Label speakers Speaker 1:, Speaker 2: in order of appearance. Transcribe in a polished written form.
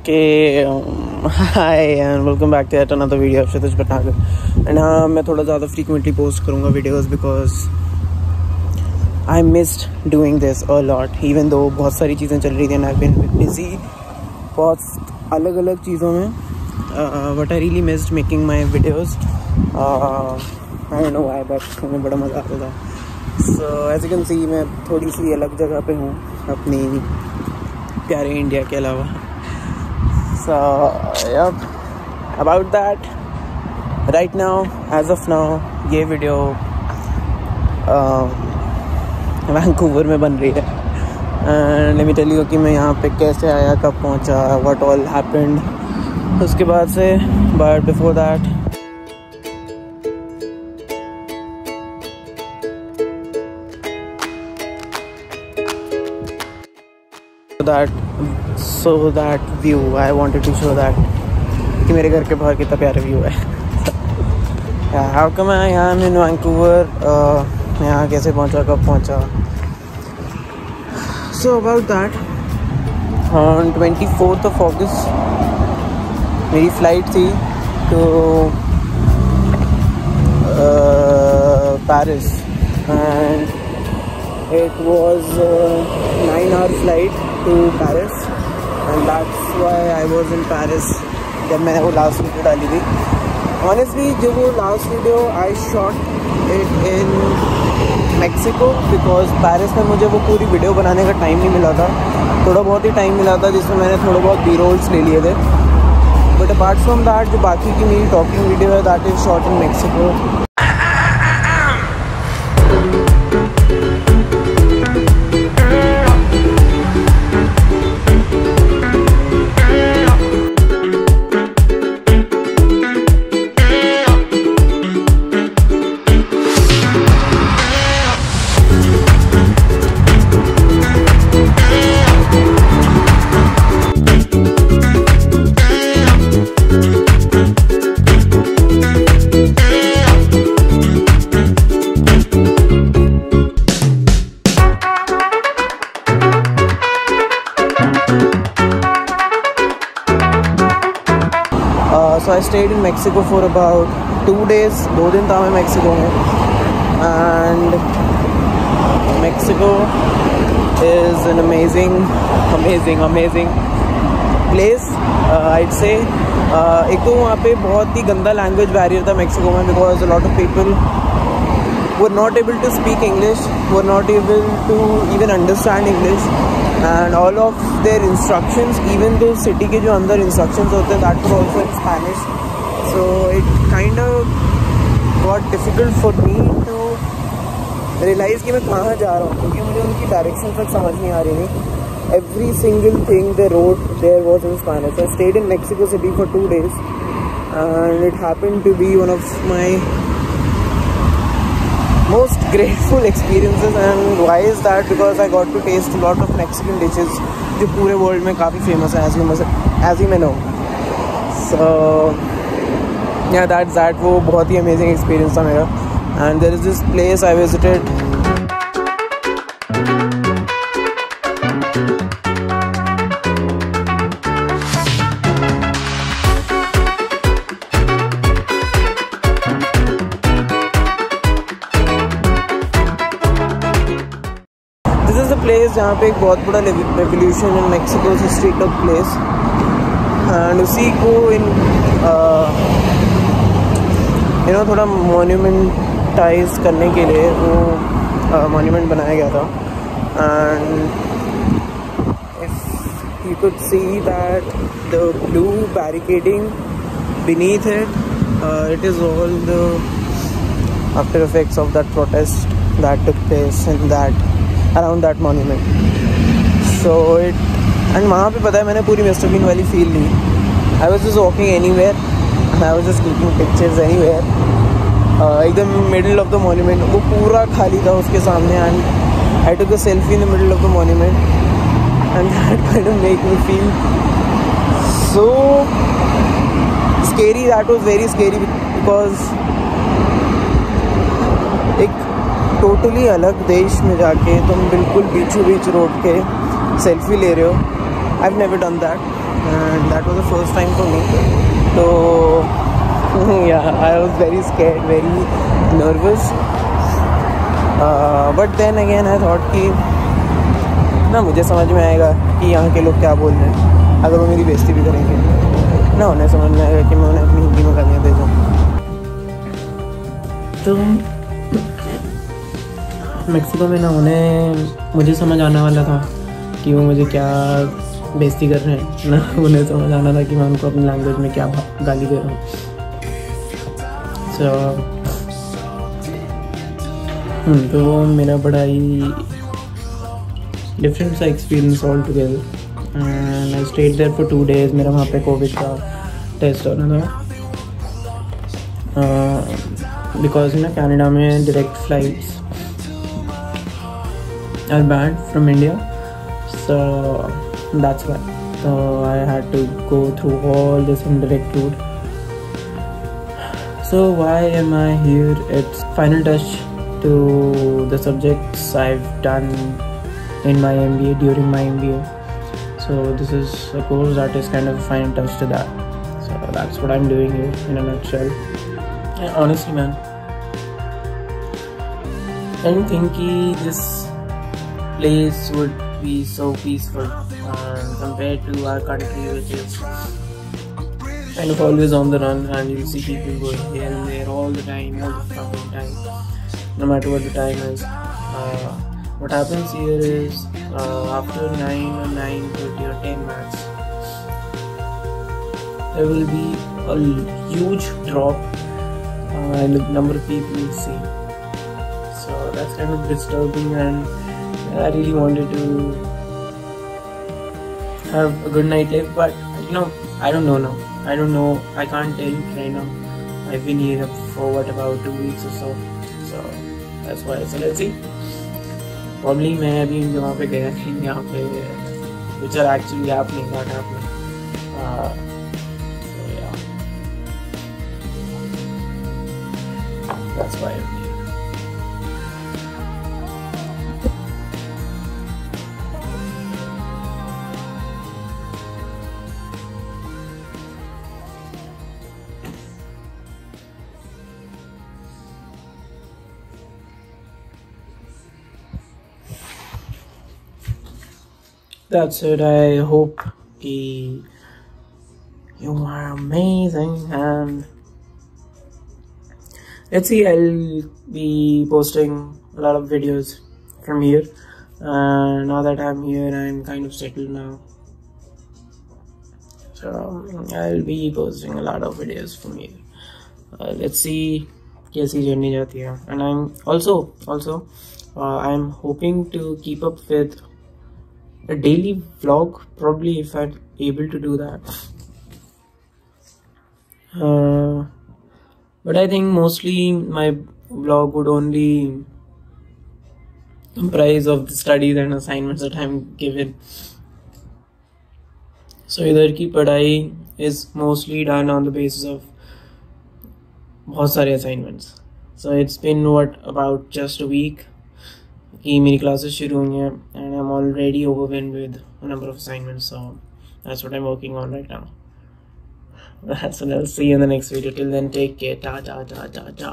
Speaker 1: Hi and welcome back to yet another video of Kshitij Bhatnagar. And हाँ, मैं थोड़ा ज़्यादा फ्रीक्वेंटली पोस्ट करूँगा videos because I missed doing this a lot even though बहुत सारी चीज़ें चल रही थी एंड आई बीन बिजी बहुत अलग अलग चीज़ों में but I really missed making my videos. I don't know why but हमें बड़ा मज़ा आता था। So as you can see मैं थोड़ी सी अलग जगह पे हूँ अपनी प्यारे इंडिया के अलावा। So yep, about that right now as of now ये वीडियो वैंकूवर में बन रही है and let me tell you कि मैं यहाँ पे कैसे आया, कब पहुँचा, व्हाट ऑल हैपेंड उसके बाद से। But before that so that view I wanted to show that कि मेरे घर के बाहर कितना प्यारा व्यू है। How come I am in Vancouver? मैं यहाँ कैसे पहुँचा, कब पहुँचा? So about that, on 24th of August मेरी फ्लाइट थी to Paris and it was 9-hour flight to Paris and that's why I was in Paris जब मैंने वो लास्ट वीडियो डाली थी। Honestly जो वो last video I shot it in Mexico because Paris में मुझे वो पूरी वीडियो बनाने का टाइम नहीं मिला था। थोड़ा बहुत ही टाइम मिला था जिसमें मैंने थोड़े बहुत B-rolls ले लिए थे, बट अपार्ट फ्रॉम दैट जो बाकी की मेरी टॉकिंग वीडियो है that is shot in Mexico. So I stayed in Mexico for about 2 days. 2 दिन था मैं मेक्सिको में and Mexico is an amazing place. I'd say एक तो वहाँ पे बहुत ही गंदा लैंग्वेज बैरियर था मेक्सिको में because a lot of people were not able to speak English, were not able to even understand English and all of their instructions, even though city के जो अंदर instructions होते हैं that were also in Spanish. So it kind of got difficult for me to realize कि मैं कहाँ जा रहा हूँ क्योंकि मुझे उनकी direction तक समझ नहीं आ रही थी। Every single thing they wrote there was in Spanish. I stayed in Mexico City for 2 days and it happened to be one of my most grateful experiences. And why is that? Because I got to taste a lot of Mexican dishes जो पूरे world में काफ़ी famous है as you may know. So yeah, that's that. वो बहुत ही amazing experience था मेरा. And there is this place I visited. Place जहाँ पे एक बहुत बड़ा revolution in Mexico history took place and उसी को इन थोड़ा मोन्यूमेंटाइज करने के लिए वो मोन्यूमेंट बनाया गया था। And if you could see that the blue barricading beneath it is all the after effects of that protest that took place in that around that monument. So it and वहाँ पे पता है मैंने पूरी mister Bean वाली feel ली। I was just walking anywhere and I was just clicking pictures anywhere. एकदम middle of the monument वो पूरा खाली था उसके सामने and I took a selfie in the middle of the monument and that kind of made me feel so scary. That was very scary because एक totally अलग देश में जाके तुम बिल्कुल बीचों बीच रोड के सेल्फी ले रहे हो। I have never done that and that was the first time for me. So yeah, I was very scared, very nervous, but then again I thought कि ना मुझे समझ में आएगा कि यहाँ के लोग क्या बोल रहे हैं, अगर वो मेरी बेइज्जती भी करेंगे ना उन्हें समझ में आएगा कि मैं उन्हें अपनी हिंदी में गालियाँ दे दूँ. तो मेक्सिको में ना उन्हें मुझे समझ आने वाला था कि वो मुझे क्या बेइज्जती कर रहे हैं, ना उन्हें समझ आना था कि मैं उनको अपनी लैंग्वेज में क्या गाली दे रहा हूँ. तो मेरा बड़ा ही डिफरेंट सा experience altogether. And I stayed there for 2 days. मेरा वहाँ पे कोविड का टेस्ट होना था बिकॉज ना कनाडा में direct flights are banned from India, so that's why. So I had to go through all this indirect route. So why am I here? It's final touch to the subjects I've done in my MBA, during my MBA. So this is a course that is kind of a final touch to that. So that's what I'm doing here in a nutshell. And honestly man, I didn't think this place would be so peaceful compared to our country, which is kind of always on the run, and you see people going here and there all the time, all the fucking time, no matter what the time is. What happens here is after 9 or 9:30 or 10 max, there will be a huge drop in the number of people you see. So that's kind of disturbing, and I really wanted to have a good night life, but you know, I don't know now. I don't know. I can't tell you right now. I've been here for what, about 2 weeks or so. So that's why. So let's see. Probably मैं अभी वहाँ पे गया नहीं, यहाँ पे which are actually happening, not happening. So yeah, that's why I'm here. That's it. I hope you are amazing, and let's see. I'll be posting a lot of videos from here. Now that I'm here, I'm kind of settled now, so I'll be posting a lot of videos from here. Let's see कैसी journey जाती है. And I'm also I'm hoping to keep up with a daily vlog, probably, if I'm able to do that. But I think mostly my vlog would only comprise of the studies and assignments that I'm given. So इधर की पढ़ाई is mostly done on the basis of बहुत सारे assignments. So it's been about just a week कि मेरी classes शुरू हुई हैं, and I'm already overwhelmed with a number of assignments. So that's what I'm working on right now. So I'll see you in the next video. Till then, take care. Ta ta ta ta ta.